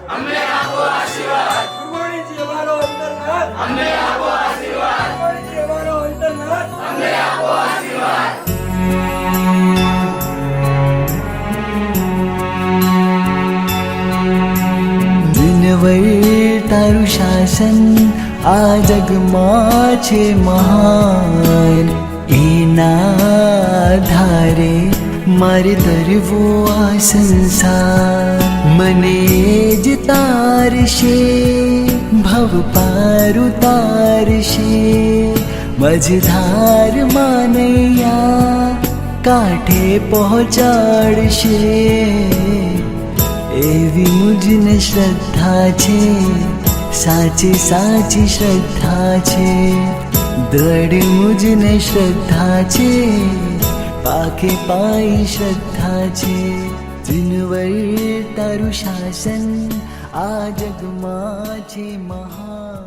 અમને આપો આશીર્વાદ. ગુરુવાણીજી અમારો અંતરનાથ અમને આપો આશીર્વાદ. ગુરુવાણીજી અમારો અંતરનાથ અમને આપો આશીર્વાદ. દિનવર તારું શાસન આ જગમાં છે મહાન, એના આધારે મારે તરવો આ સંસાર. મને જ તારશે ભવ પાર ઉતારશે, મझधार માનૈયા કાંઠે પહોંચાડશે. એવી મુજને શ્રદ્ધા છે, સાચી સાચી શ્રદ્ધા છે. દ્રઢ મુજને શ્રદ્ધા છે, પાકે પાઈ શ્રદ્ધા છે. દિનવર તારું શાસન આ જગમાં છે મહાન.